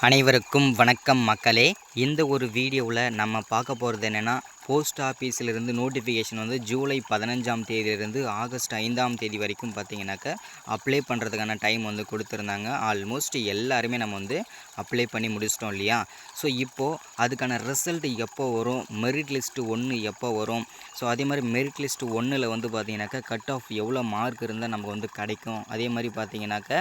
அனைவருக்கும் வணக்கம் மக்களே. இந்த ஒரு வீடியோவில் நம்ம பார்க்க போகிறது என்னென்னா, போஸ்ட் ஆஃபீஸிலிருந்து நோட்டிஃபிகேஷன் வந்து ஜூலை 15ஆம் தேதியிலிருந்து ஆகஸ்ட் 5ஆம் தேதி வரைக்கும் பார்த்திங்கனாக்கா அப்ளை பண்ணுறதுக்கான டைம் வந்து கொடுத்துருந்தாங்க. ஆல்மோஸ்ட் எல்லாருமே நம்ம வந்து அப்ளை பண்ணி முடிச்சிட்டோம் இல்லையா? ஸோ இப்போது அதுக்கான ரிசல்ட் எப்போ வரும், மெரிட் லிஸ்ட்டு 1 எப்போ வரும், ஸோ அதே மாதிரி மெரிட் லிஸ்ட்டு 1ல் வந்து பார்த்திங்கனாக்கா கட் ஆஃப் எவ்வளோ மார்க் இருந்தால் நமக்கு வந்து கிடைக்கும், அதே மாதிரி பார்த்திங்கனாக்கா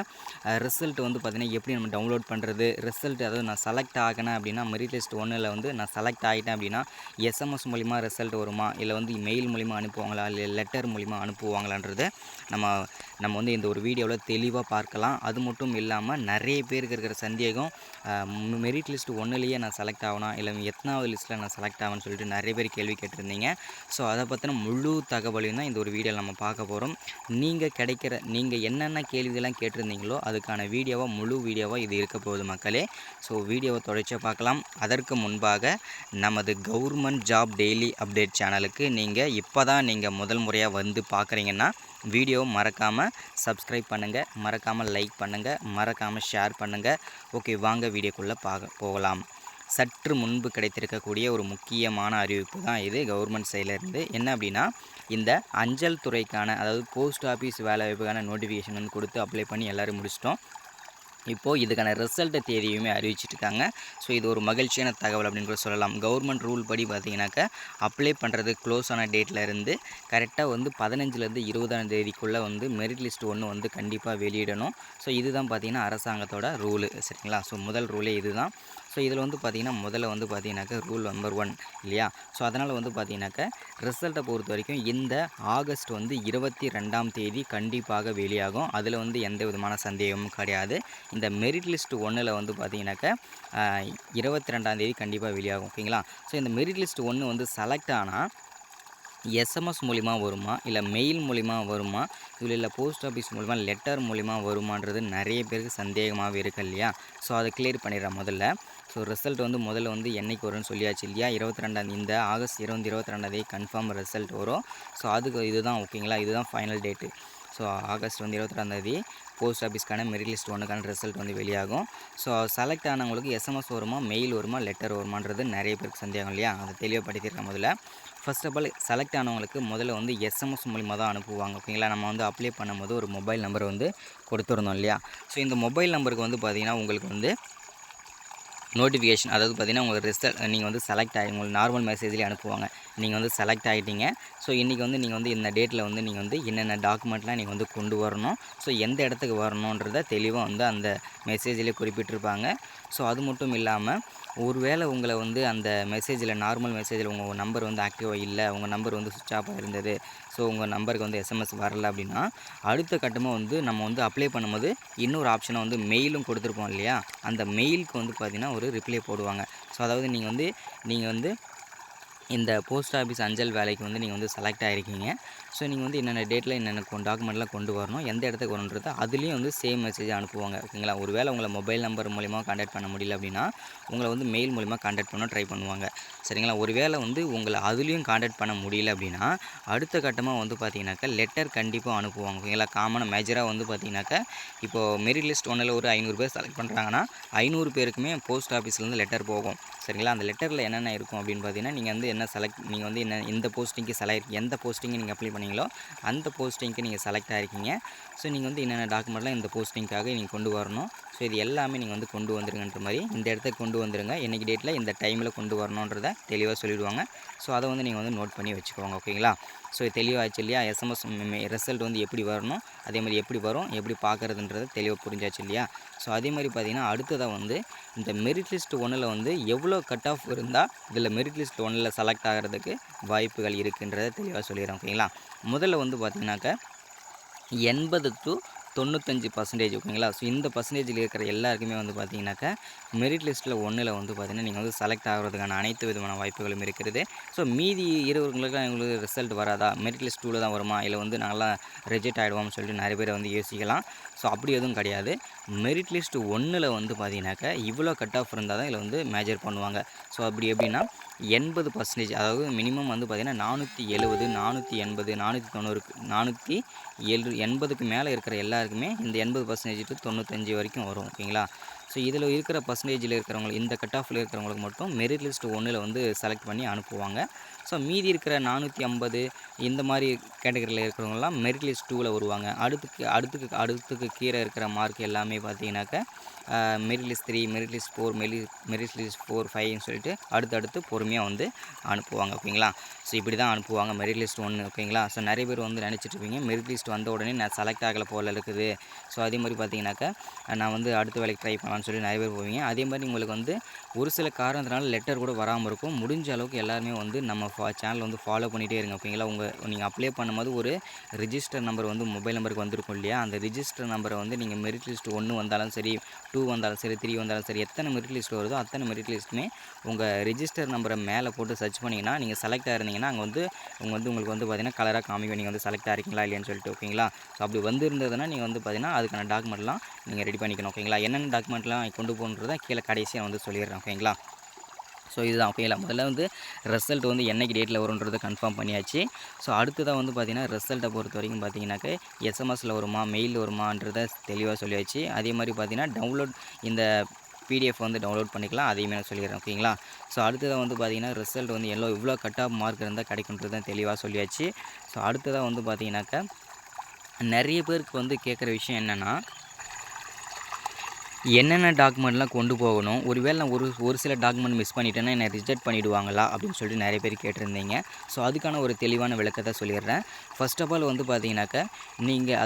ரிசல்ட் வந்து பார்த்திங்கன்னா எப்படி நம்ம டவுன்லோட் பண்ணுறது, ரிசல்ட் அதாவது நான் செலக்ட் ஆகினேன் அப்படின்னா மெரிட் லிஸ்ட் 1ல் வந்து நான் செலக்ட் ஆகிட்டேன் அப்படின்னா எஸ்எம்எஸ் மூலிமா ரிசல்ட் வருமா, இல்லை வந்து மெயில் மூலிமா அனுப்புவாங்களா, இல்லை லெட்டர் மூலிமா அனுப்புவாங்களான்றது நம்ம வந்து இந்த ஒரு வீடியோவில் தெளிவாக பார்க்கலாம். அது மட்டும் இல்லாமல் நிறைய பேருக்கு இருக்கிற சந்தேகம், மெரிட் லிஸ்ட் 1லேயே நான் செலக்ட் ஆகணும், இல்லை எத்தனாவது லிஸ்ட்டில் நான் செலக்ட் ஆகணும்னு சொல்லிட்டு நிறைய பேர் கேள்வி கேட்டிருந்தீங்க. ஸோ அதை பற்றின முழு தகவலையும் தான் இந்த ஒரு வீடியோவில் நம்ம பார்க்க போகிறோம். நீங்கள் என்னென்ன கேள்விகள்லாம் கேட்டிருந்தீங்களோ அதுக்கான வீடியோவாக முழு வீடியோவாக இது இருக்க போகுது மக்களே. ஸோ வீடியோவை தொடர்ச்சியாக பார்க்கலாம். அதற்கு முன்பாக நமது கவர்மெண்ட் ஜாப் டெய்லி அப்டேட் சேனலுக்கு நீங்கள் முதல் முறையாக வந்து பார்க்குறீங்கன்னா வீடியோ மறக்காமல் சப்ஸ்கிரைப் பண்ணுங்கள், மறக்காமல் லைக் பண்ணுங்கள், மறக்காமல் ஷேர் பண்ணுங்கள். ஓகே, வாங்க வீடியோக்குள்ளே போகலாம். சற்று முன்பு கிடைத்திருக்கக்கூடிய ஒரு முக்கியமான அறிவிப்பு தான் இது கவர்மெண்ட் சைட்லேருந்து. என்ன அப்படின்னா, இந்த அஞ்சல் துறைக்கான அதாவது போஸ்ட் ஆஃபீஸ் வேலைவாய்ப்புக்கான நோட்டிஃபிகேஷன் வந்து கொடுத்து அப்ளை பண்ணி எல்லோரும் முடிச்சிட்டோம். இப்போது இதுக்கான ரிசல்ட்டை தேதியுமே அறிவிச்சிட்ருக்காங்க. ஸோ இது ஒரு மகிழ்ச்சியான தகவல் அப்படின்னு கூட சொல்லலாம். கவர்மெண்ட் ரூல் படி பார்த்திங்கனாக்கா அப்ளை பண்ணுறது க்ளோஸ் ஆன டேட்டில் இருந்து கரெக்டாக வந்து 15லேருந்து 20ஆம் தேதிக்குள்ளே வந்து மெரிட் லிஸ்ட் 1 வந்து கண்டிப்பாக வெளியிடணும். ஸோ இதுதான் பார்த்திங்கன்னா அரசாங்கத்தோட ரூலு, சரிங்களா? ஸோ முதல் ரூலே இது தான். ஸோ இதில் வந்து பார்த்திங்கன்னா முதல்ல வந்து பார்த்திங்கனாக்கா ரூல் நம்பர் 1 இல்லையா? ஸோ அதனால் வந்து பார்த்திங்கனாக்கா ரிசல்ட்டை பொறுத்த வரைக்கும் இந்த ஆகஸ்ட் வந்து 22ஆம் தேதி கண்டிப்பாக வெளியாகும். அதில் வந்து எந்த விதமான சந்தேகமும் கிடையாது. இந்த மெரிட் லிஸ்ட் 1ல் வந்து பார்த்திங்கனாக்கா 22ஆம் தேதி கண்டிப்பாக வெளியாகும். ஓகேங்களா? ஸோ இந்த மெரிட் லிஸ்ட் 1 வந்து செலக்ட் ஆனால் எஸ்எம்எஸ் மூலிமா வருமா, இல்லை மெயில் மூலிமா வருமா, இல்லை போஸ்ட் ஆஃபீஸ் மூலிமா லெட்டர் மூலிமா வருமானது நிறைய பேருக்கு சந்தேகமாகவே இருக்குது இல்லையா? ஸோ அதை கிளியர் பண்ணிடுறேன் முதல்ல. ஸோ ரிசல்ட் வந்து முதல்ல வந்து என்றைக்கு வரும்னு சொல்லியாச்சு இல்லையா? 22ஆம் இந்த ஆகஸ்ட் 22ஆம் தேதி கன்ஃபார்ம் ரிசல்ட் வரும். ஸோ அதுக்கு இதுதான் ஓகேங்களா, இதுதான் ஃபைனல் டேட்டு. ஸோ ஆகஸ்ட் வந்து 22ஆம் தேதி போஸ்ட் ஆஃபீஸ்க்கான மெரிட் லிஸ்ட் 1க்கான ரிசல்ட் வந்து வெளியாகும். ஸோ செலக்ட் ஆனவங்களுக்கு எஸ்எம்எஸ் வருமா, மெயில் வருமா, லெட்டர் வருமானது நிறைய பேருக்கு சந்தேகம் இல்லையா? அதை தெளிவுபடுத்தியிருக்கேன் முதல்ல. ஃபர்ஸ்ட் ஆஃப் ஆல் செலக்ட் ஆனவங்களுக்கு முதல்ல வந்து எஸ்எம்எஸ் மூலிமா தான் அனுப்புவாங்க. ஓகேங்களா? நம்ம வந்து அப்ளை பண்ணும்போது ஒரு மொபைல் நம்பர் வந்து கொடுத்துருந்தோம் இல்லையா? ஸோ இந்த மொபைல் நம்பருக்கு வந்து பார்த்திங்கன்னா உங்களுக்கு வந்து நோட்டிஃபிகேஷன் அதாவது பார்த்திங்கன்னா உங்களுக்கு ரிசல்ட் நீங்கள் வந்து செலக்ட் ஆகி உங்களுக்கு நார்மல் மெசேஜ்லேயே அனுப்புவாங்க. நீங்கள் வந்து செலக்ட் ஆகிட்டீங்க. ஸோ இன்றைக்கி வந்து நீங்கள் வந்து இந்த டேட்டில் வந்து நீங்கள் வந்து என்னென்ன டாக்குமெண்ட்லாம் நீங்கள் வந்து கொண்டு வரணும், ஸோ எந்த இடத்துக்கு வரணுன்றத தெளிவாக வந்து அந்த மெசேஜ்லேயே குறிப்பிட்டிருப்பாங்க. ஸோ அது மட்டும் இல்லாமல் ஒருவேளை உங்களை வந்து அந்த மெசேஜில் நார்மல் மெசேஜில் உங்கள் நம்பர் வந்து ஆக்டிவாக இல்லை, உங்கள் நம்பர் வந்து சுவிட்ச் ஆஃபாக இருந்தது, ஸோ உங்கள் நம்பருக்கு வந்து எஸ்எம்எஸ் வரல அப்படின்னா அடுத்த கட்டமாக வந்து நம்ம வந்து அப்ளை பண்ணும்போது இன்னொரு ஆப்ஷனை வந்து மெயிலும் கொடுத்துருப்போம் இல்லையா? அந்த மெயிலுக்கு வந்து பார்த்திங்கன்னா ஒரு ரிப்ளை போடுவாங்க. ஸோ அதாவது நீங்கள் வந்து இந்த போஸ்ட் ஆஃபீஸ் அஞ்சல் வேலைக்கு வந்து நீங்கள் வந்து செலக்ட் ஆகிருக்கீங்க. ஸோ நீங்கள் வந்து என்னென்ன டேட்டில் என்னென்ன டாக்குமெண்ட்லாம் கொண்டு வரணும், எந்த இடத்துக்கு வரணுன்றது அதுலேயும் வந்து சேம் மெசேஜ் அனுப்புவாங்க. ஓகேங்களா? ஒரு வேளை உங்களை மொபைல் நம்பர் மூலிமா கான்டாக்ட் பண்ண முடியல அப்படின்னா உங்களை வந்து மெயில் மூலிமா கான்டாக்ட் பண்ண ட்ரை பண்ணுவாங்க, சரிங்களா? ஒரு வேளை வந்து உங்களை அதுலேயும் கான்டாக்ட் பண்ண முடியல அப்படின்னா அடுத்த கட்டமாக வந்து பார்த்திங்கனாக்கா லெட்டர் கண்டிப்பாக அனுப்புவாங்க. ஓகேங்களா? காமனாக மேஜராக வந்து பார்த்திங்கனாக்கா இப்போது மெரிட் லிஸ்ட் 1ல் ஒரு 500 பேர் செலக்ட் பண்ணுறாங்கன்னா 500 பேருக்குமே போஸ்ட் ஆஃபீஸ்லேருந்து லெட்டர் போகும், சரிங்களா? அந்த லெட்டரில் என்னென்ன இருக்கும் அப்படின்னு பார்த்தீங்கன்னா நீங்கள் வந்து நீங்கள் வந்து இந்த போஸ்டிங்க்கு எந்த போஸ்டிங்கு நீங்கள் அப்ளை பண்ணீங்களோ அந்த போஸ்டிங்க்கு நீங்கள் செலக்ட் ஆகிருக்கீங்க. ஸோ நீங்கள் வந்து என்னென்ன டாக்குமெண்ட்லாம் இந்த போஸ்டிங்காக நீங்கள் கொண்டு வரணும், ஸோ இது எல்லாமே நீங்கள் வந்து கொண்டு வந்துருங்கன்ற மாதிரி இந்த இடத்துக்கு கொண்டு வந்துருங்க, இன்றைக்கி டேட்டில் இந்த டைமில் கொண்டு வரணுன்றதை தெளிவாக சொல்லிவிடுவாங்க. ஸோ அதை வந்து நீங்கள் வந்து நோட் பண்ணி வச்சுக்கோங்க. ஓகேங்களா? ஸோ தெளிவாகிடுச்சு இல்லையா? எஸ்எம்எஸ் ரிசல்ட் வந்து எப்படி வரணும், அதே மாதிரி எப்படி வரும், எப்படி பார்க்குறதுன்றதை தெளிவாக புரிஞ்சாச்சு இல்லையா? ஸோ அதே மாதிரி பார்த்திங்கன்னா அடுத்ததாக வந்து இந்த மெரிட் லிஸ்ட் 1ல் வந்து எவ்வளோ கட் ஆஃப் இருந்தால் இதில் மெரிட் லிஸ்ட் 1ல் செலக்ட் ஆகிறதுக்கு வாய்ப்புகள் இருக்குன்றதை தெளிவாக சொல்லிடுறேன். ஓகேங்களா? முதல்ல வந்து பார்த்திங்கனாக்கா 80 to 95% ஓகேங்களா? ஸோ இந்த பர்சன்டேஜில் இருக்கிற எல்லாருக்குமே வந்து பார்த்திங்கனாக்கா மெரிட் லிஸ்ட்டில் 1ல் வந்து பார்த்திங்கன்னா நீங்கள் வந்து செலக்ட் ஆகிறதுக்கான அனைத்து விதமான வாய்ப்புகளும் இருக்கிறது. ஸோ மீதி இருவர்களுக்கு எங்களுக்கு ரிசல்ட் வராதா, மெரிட் லிஸ்ட் 2ல் தான் வருமா, இல்லை வந்து நாங்களாம் ரிஜெக்ட் ஆகிடுவோம்னு சொல்லிட்டு நிறைய பேர் வந்து யோசிக்கலாம். ஸோ அப்படி எதுவும் கிடையாது. மெரிட் லிஸ்ட் 1ல் வந்து பார்த்திங்கனாக்கா இவ்வளோ கட் ஆஃப் இருந்தால் தான் இதில் வந்து மேஜர் பண்ணுவாங்க. ஸோ அப்படி எப்படின்னா 80% அதாவது மினிமம் வந்து பார்த்திங்கன்னா 470, 480, 490, 480க்கு மேலே இருக்கிற எல்லாருக்குமே இந்த 80% to 95 வரைக்கும் வரும். ஓகேங்களா? ஸோ இதில் இருக்கிற பர்சன்டேஜில் இருக்கிறவங்க இந்த கட் ஆஃபில் இருக்கிறவங்களுக்கு மட்டும் மெரிட் லிஸ்ட் 1ல் வந்து செலக்ட் பண்ணி அனுப்புவாங்க. ஸோ மீதி இருக்கிற 450 இந்த மாதிரி கேட்டகரியில் இருக்கிறவங்கலாம் மெரிட் லிஸ்ட் 2ல் வருவாங்க. அடுத்துக்கு கீழே இருக்கிற மார்க் எல்லாமே பார்த்தீங்கன்னாக்கா merit list 3, merit list 4, merit list 4, 5ன்னு சொல்லிட்டு அடுத்தடுத்து பொறுமையாக வந்து அனுப்புவாங்க. ஓகேங்களா. ஸோ இப்படி தான் அனுப்புவாங்க மெரிட் லிஸ்ட் 1. ஓகேங்களா. ஸோ நிறைய பேர் வந்து நினச்சிட்ருப்பீங்க மெரிட் லிஸ்ட் வந்த உடனே நான் செலக்ட் ஆகலை போல் இருக்குது. ஸோ அதே மாதிரி பார்த்தீங்கன்னாக்கா நான் வந்து அடுத்த வேலைக்கு ட்ரை பண்ணலான்னு சொல்லி நிறைய பேர் போவீங்க. அதே மாதிரி உங்களுக்கு வந்து ஒரு சில காரணத்தினால லெட்டர் கூட வராமல் இருக்கும். முடிஞ்ச அளவுக்கு எல்லாருமே வந்து நம்ம சேனல் வந்து ஃபாலோ பண்ணிகிட்டே இருங்க. ஓகேங்களா. நீங்கள் அப்ளை பண்ணும்போது ஒரு ரிஜிஸ்டர் நம்பர் வந்து மொபைல் நம்பருக்கு வந்திருக்கும் இல்லையா, அந்த ரிஜிஸ்டர் நம்பரை வந்து நீங்கள் மெரிட் லிஸ்ட் 1 வந்தாலும் சரி, 2 வந்தாலும் சரி, 3 வந்தாலும் சரி, எத்தனை மெரிட் லிஸ்ட் வருதோ அத்தனை மெரிட் லிஸ்ட்டுமே உங்கள் ரிஜிஸ்டர் நம்பரை மேலே போட்டு சர்ச் பண்ணிங்கன்னா நீங்கள் செலக்ட் ஆகிருந்தீங்கன்னா அங்கே வந்து உங்களுக்கு வந்து பார்த்தீங்கன்னா கலராக காமிக்கும் நீங்கள் வந்து செலக்ட் ஆகிருக்கீங்களா இல்லையான்னு சொல்லிட்டு. ஓகேங்களா. ஸோ அப்படி வந்திருந்ததுன்னா நீங்கள் வந்து பார்த்தீங்கன்னா அதுக்கான டாக்குமெண்ட்லாம் நீங்கள் ரெடி பண்ணிக்கணும். ஓகேங்களா. என்னென்ன டாக்குமெண்ட்லாம் கொண்டு போகணுன்றதை கீழே கடைசியாக வந்து சொல்லிடுறேன். ஓகேங்களா. ஸோ இதுதான். ஓகேங்களா. முதல்ல வந்து ரிசல்ட் வந்து என்னைக்கு டேட்டில் வரும்ன்றதை கன்ஃபார்ம் பண்ணியாச்சு. ஸோ அடுத்ததாக வந்து பார்த்திங்கன்னா ரிசல்ட்டை பொறுத்த வரைக்கும் பார்த்திங்கனாக்கா எஸ்எம்எஸில் வருமா மெயிலில் வருமான்றதை தெளிவாக சொல்லியாச்சு. அதே மாதிரி பார்த்திங்கன்னா டவுன்லோட் இந்த பிடிஎஃப் வந்து டவுன்லோட் பண்ணிக்கலாம், அதையுமே நான் சொல்லிடுறேன். ஓகேங்களா. ஸோ அடுத்ததாக வந்து பார்த்திங்கன்னா ரிசல்ட் வந்து இவ்வளோ கட் ஆஃப் மார்க் இருந்தால் கிடைக்குன்றது தெளிவாக சொல்லியாச்சு. ஸோ அடுத்ததாக வந்து பார்த்திங்கனாக்கா நிறைய பேருக்கு வந்து கேட்குற விஷயம் என்னென்னா என்னென்ன டாக்குமெண்ட்லாம் கொண்டு போகணும், ஒருவேளை நான் ஒரு சில டாக்குமெண்ட் மிஸ் பண்ணிட்டேன்னா என்னை ரிஜெக்ட் பண்ணிவிடுவாங்களா அப்படின்னு சொல்லிட்டு நிறைய பேர் கேட்டிருந்தீங்க. ஸோ அதுக்கான ஒரு தெளிவான விளக்கத்தை சொல்லிடுறேன். ஃபர்ஸ்ட் ஆஃப் ஆல் வந்து பார்த்தீங்கன்னாக்கா நீங்கள்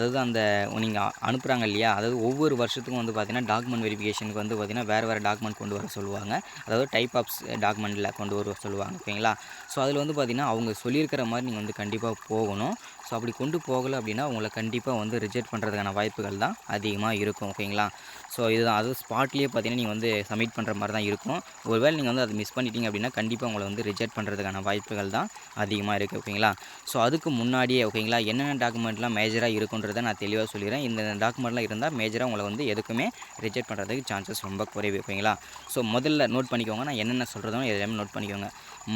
அனுப்புகிறாங்க இல்லையா, அதாவது ஒவ்வொரு வருஷத்துக்கும் வந்து பார்த்தீங்கன்னா டாக்குமெண்ட் வெரிஃபிகேஷனுக்கு வந்து பார்த்தீங்கன்னா வேறு டாக்குமெண்ட் கொண்டு வர சொல்லுவாங்க. அதாவது டைப் ஆஃப் டாக்குமெண்ட்டில் கொண்டு வர சொல்லுவாங்க. ஓகேங்களா. ஸோ அதில் வந்து பார்த்தீங்கன்னா அவங்க சொல்லியிருக்கிற மாதிரி நீங்கள் வந்து கண்டிப்பாக போகணும். ஸோ அப்படி கொண்டு போகலை அப்படின்னா உங்களை கண்டிப்பாக வந்து ரிஜெக்ட் பண்ணுறதுக்கான வாய்ப்புகள் தான் அதிகமாக இருக்கும். ஓகேங்களா. ஸோ இதுதான், அது ஸ்பாட்லேயே பார்த்தீங்கன்னா நீங்கள் வந்து சப்மிட் பண்ணுற மாதிரி தான் இருக்கும். ஒருவேளை நீங்கள் வந்து அதை மிஸ் பண்ணிட்டீங்க அப்படின்னா கண்டிப்பாக உங்களை வந்து ரிஜெக்ட் பண்ணுறதுக்கான வாய்ப்புகள் தான் அதிகமாக இருக்குது. ஓகேங்களா. ஸோ அதுக்கு முன்னாடியே ஓகேங்களா என்னென்ன டாக்குமெண்ட்லாம் மேஜராக இருக்குன்றதை நான் தெளிவாக சொல்லிடுறேன். இந்த டாக்குமெண்ட்லாம் இருந்தால் மேஜராக உங்களை வந்து எதுக்குமே ரிஜெக்ட் பண்ணுறதுக்கு சான்சஸ் ரொம்ப குறைவு. ஓகேங்களா. ஸோ முதல்ல நோட் பண்ணிக்கோங்க, நான் என்னென்ன சொல்கிறதோ எல்லாமே நோட் பண்ணிக்கோங்க.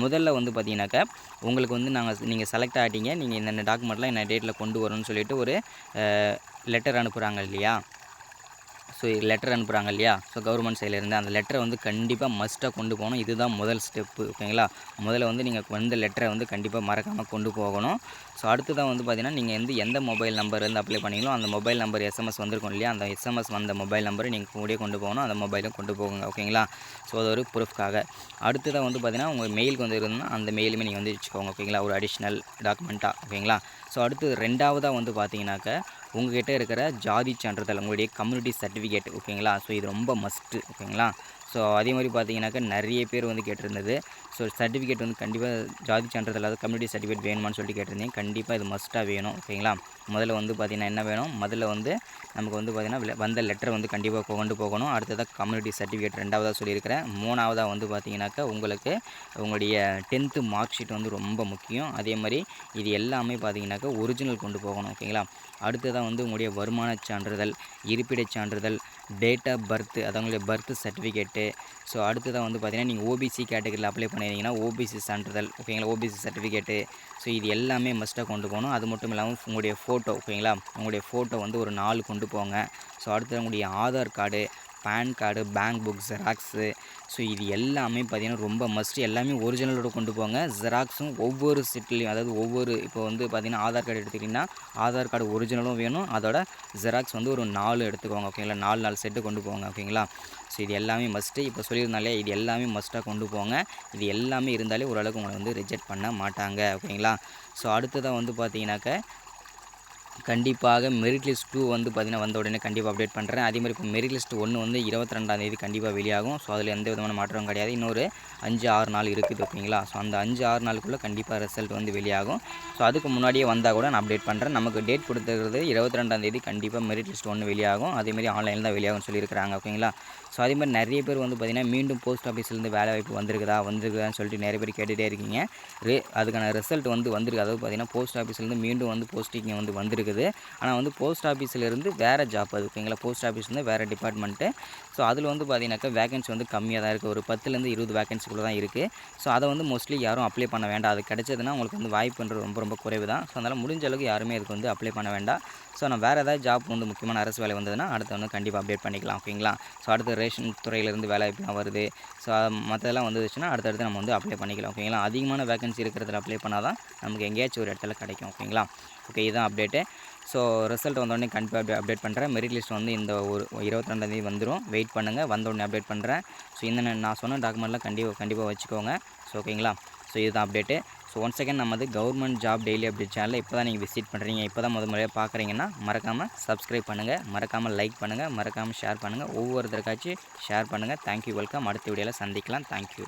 முதல்ல வந்து பார்த்தீங்கன்னாக்கா உங்களுக்கு வந்து நீங்கள் செலக்ட் ஆகிட்டீங்க, நீங்கள் இந்த டாக்குமெண்ட்லாம் என்ன டேட்டில் கொண்டு வரணும்னு சொல்லிட்டு ஒரு லெட்டர் அனுப்புகிறாங்க இல்லையா. ஸோ லெட்டர் அனுப்புகிறாங்க இல்லையா, ஸோ கவர்மெண்ட் சைட்லேருந்து அந்த லெட்டரை வந்து கண்டிப்பாக மஸ்ட்டாக கொண்டு போகணும். இதுதான் முதல் ஸ்டெப்பு. ஓகேங்களா. முதல்ல வந்து நீங்கள் வந்த லெட்டரை வந்து கண்டிப்பாக மறக்காமல் கொண்டு போகணும். ஸோ அடுத்ததான் வந்து பார்த்தீங்கன்னா நீங்கள் வந்து எந்த மொபைல் நம்பர் வந்து அப்ளை பண்ணீங்களோ அந்த மொபைல் நம்பர் எஸ்எம்எஸ் வந்திருக்கும் இல்லையா, அந்த எஸ்எம்எஸ் வந்த மொபைல் நம்பரை நீங்கள் கூடயே கொண்டு போகணும். அந்த மொபைலும் கொண்டு போகுங்க. ஓகேங்களா. ஸோ அது ஒரு ப்ரூஃப்காக. அடுத்ததாக வந்து பார்த்தீங்கன்னா உங்கள் மெயிலுக்கு வந்து இருந்தால் அந்த மெயிலுமே நீங்கள் வந்து வச்சுக்கோங்க. ஓகேங்களா. ஒரு அடிஷ்னல் டாக்குமெண்ட்டாக. ஓகேங்களா. ஸோ அடுத்து ரெண்டாவதாக வந்து பார்த்தீங்கன்னாக்கா உங்கள்கிட்ட இருக்கிற ஜாதி சான்றிதழ், உங்களுடைய கம்யூனிட்டி சர்டிஃபிகேட். ஓகேங்களா. ஸோ இது ரொம்ப மஸ்ட்டு. ஓகேங்களா. ஸோ அதே மாதிரி பார்த்தீங்கன்னாக்கா நிறைய பேர் வந்து கேட்டிருந்தது. ஸோ சர்டிஃபிகேட் வந்து கண்டிப்பாக ஜாதி சான்றிதழ் அதாவது கம்யூனிட்டி சர்டிஃபிகேட் வேணுமான்னு சொல்லிட்டு கேட்டிருந்தீங்க. கண்டிப்பாக இது மஸ்ட்டாக வேணும். ஓகேங்களா. முதல்ல வந்து பார்த்திங்கன்னா என்ன வேணும், முதல்ல வந்து நமக்கு வந்து பார்த்திங்கன்னா வந்த லெட்டர் வந்து கண்டிப்பாக கொண்டு போகணும். அடுத்ததாக கம்யூனிட்டி சர்டிஃபிகேட் ரெண்டாவதாக சொல்லியிருக்கிறேன். மூணாவதாக வந்து பார்த்திங்கனாக்கா உங்களுக்கு உங்களுடைய 10th மார்க் ஷீட் வந்து ரொம்ப முக்கியம். அதே மாதிரி இது எல்லாமே பார்த்திங்கனாக்கா ஒரிஜினல் கொண்டு போகணும். ஓகேங்களா. அடுத்ததாக வந்து உங்களுடைய வருமான சான்றிதழ், இருப்பிடச் சான்றிதழ், டேட் ஆஃப் பர்த், அது உங்களுடைய பர்த் சர்டிஃபிகேட்டு. ஸோ அடுத்ததாக வந்து பார்த்திங்கன்னா நீங்கள் ஓபிசி கேட்டகரியில் அப்ளை பண்ணியிருந்தீங்கன்னா ஓபிசி சான்றிதழ். ஓகேங்களா. OBC certificate. ஸோ இது எல்லாமே மஸ்ட்டாக கொண்டு போகணும். அது மட்டும் இல்லாமல் உங்களுடைய ஃபோட்டோ. ஓகேங்களா. உங்களுடைய ஃபோட்டோ வந்து ஒரு 4 கொண்டு போங்க. ஸோ அடுத்தது உங்களுடைய Aadhaar card, PAN card, bank book xerox. So இது எல்லாமே பார்த்திங்கன்னா ரொம்ப மஸ்ட்டு. எல்லாமே ஒரிஜினலோடு கொண்டு போங்க. ஜெராக்ஸும் ஒவ்வொரு செட்லேயும், அதாவது இப்போ வந்து பார்த்திங்கன்னா ஆதார் கார்டு எடுத்துக்கிட்டிங்கன்னா ஆதார் கார்டு ஒரிஜினலும் வேணும், அதோட ஜெராக்ஸ் வந்து ஒரு 4 எடுத்துக்கோங்க. ஓகேங்களா. 4 செட்டு கொண்டு போங்க. ஓகேங்களா. ஸோ இது எல்லாமே மஸ்ட்டு. இப்போ சொல்லியிருந்தாலே இது எல்லாமே மஸ்ட்டாக கொண்டு போங்க. இது எல்லாமே இருந்தாலே ஓரளவுக்கு உங்களை வந்து ரிஜெக்ட் பண்ண மாட்டாங்க. ஓகேங்களா. ஸோ அடுத்ததாக வந்து பார்த்திங்கனாக்கா கண்டிப்பாக மெரிட் லிஸ்ட் 2 வந்து பார்த்திங்கன்னா வந்த உடனே கண்டிப்பாக அப்டேட் பண்ணுறேன். அதே மாதிரி இப்போ மெரிட் லிஸ்ட் 1 வந்து 22ஆம் தேதி கண்டிப்பாக வெளியாகும். ஸோ அதில் எந்த விதமான மாற்றமும் கிடையாது. இன்னொரு 5-6 நாள் இருக்குது. ஓகேங்களா. ஸோ அந்த 5-6 நாளுக்குள்ளே கண்டிப்பாக ரிசல்ட் வந்து வெளியாகும். ஸோ அதுக்கு முன்னாடியே வந்தால் கூட நான் அப்டேட் பண்ணுறேன். நமக்கு டேட் கொடுத்துருக்கிறது 22ஆம் தேதி கண்டிப்பாக மெரிட் லிஸ்ட் 1 வெளியாகும். அதேமாதிரி ஆன்லைனில் தான் வெளியாகும்னு சொல்லியிருக்கிறாங்க. ஓகேங்களா. ஸோ அதே மாதிரி நிறைய பேர் வந்து பார்த்திங்கன்னா மீண்டும் போஸ்ட் ஆஃபீஸ்லேருந்து வேலை வாய்ப்பு வந்திருக்குதான்னு சொல்லிட்டு நிறைய பேர் கேட்டுகிட்டே இருக்கீங்க. அதுக்கான ரிசல்ட் வந்து வந்திருக்கு. அதாவது பார்த்திங்கன்னா போஸ்ட் ஆஃபீஸ்லேருந்து மீண்டும் வந்து போஸ்டிங் வந்து வந்திருக்குது. ஆனால் வந்து போஸ்ட் ஆஃபீஸ்லேருந்து வேறு ஜாப் அது. ஓகேங்களா. போஸ்ட் ஆஃபீஸ்லேருந்து வேறு டிபார்ட்மெண்ட்டு. ஸோ அதில் வந்து பார்த்திங்கனாக்கா வேகன்சி வந்து கம்மியாக தான் இருக்குது. ஒரு 10லேருந்து 20 வேகன்சிக்குள்ளே தான் இருக்குது. ஸோ அதை வந்து மோஸ்ட்லி யாரும் அப்ளை பண்ண வேண்டாம். அது கிடச்சதுன்னா உங்களுக்கு வந்து வாய்ப்புன்றது ரொம்ப ரொம்ப குறைவு தான். ஸோ அதனால் முடிஞ்ச அளவுக்கு யாருமே அதுக்கு வந்து அப்ளை பண்ண வேண்டாம். ஸோ நான் வேறு ஏதாவது ஜாப் வந்து முக்கியமான அரசு வேலை வந்ததுன்னா அடுத்து வந்து கண்டிப்பாக அப்டேட் பண்ணிக்கலாம் ஓகேங்களா. ஸோ அடுத்து ரேஷன் துறையிலேருந்து வேலை வாய்ப்புலாம் வருது. ஸோ மற்றதெல்லாம் வந்துச்சுன்னா அடுத்தடுத்து நம்ம வந்து அப்ளை பண்ணிக்கலாம் ஓகேங்களா. அதிகமான வேகன்சி இருக்கிறதுல அப்ளை பண்ணால் தான் நமக்கு எங்கேயாச்சும் ஒரு இடத்துல கிடைக்கும் ஓகேங்களா. ஓகே, இதுதான் அப்டேட்டு. ஸோ ரிசல்ட் வந்தோடனே கண்டிப்பாக அப்டேட் பண்ணுறேன். மெரிட் லிஸ்ட் வந்து இந்த ஒரு 22ஆம் தேதி வந்துடும். வெயிட் பண்ணுங்கள், வந்தோடனே அப்டேட் பண்ணுறேன். ஸோ இந்த நான் சொன்ன டாக்குமெண்ட்லாம் கண்டிப்பாக வச்சுக்கோங்க. ஸோ ஓகேங்களா. ஸோ இதுதான் அப்டேட்டு. ஸோ ஒன்ஸ் செகண்ட் நமது கவர்மெண்ட் ஜாப் டெய்லி அப்டேட் சேனலில் இப்போ தான் நீங்கள் விசிட் பண்ணுறீங்க, இப்போ தான் முறையாக பார்க்குறீங்கன்னா மறக்காமல் சப்ஸ்கிரைப் பண்ணுங்கள், மறக்காமல் லைக் பண்ணுங்கள், மறக்காமல் ஷேர் பண்ணுங்கள், ஒவ்வொருத்தருக்காச்சும் ஷேர் பண்ணுங்கள். Thank you, welcome. அடுத்த வீடியோவில் சந்திக்கலாம். தேங்க்யூ.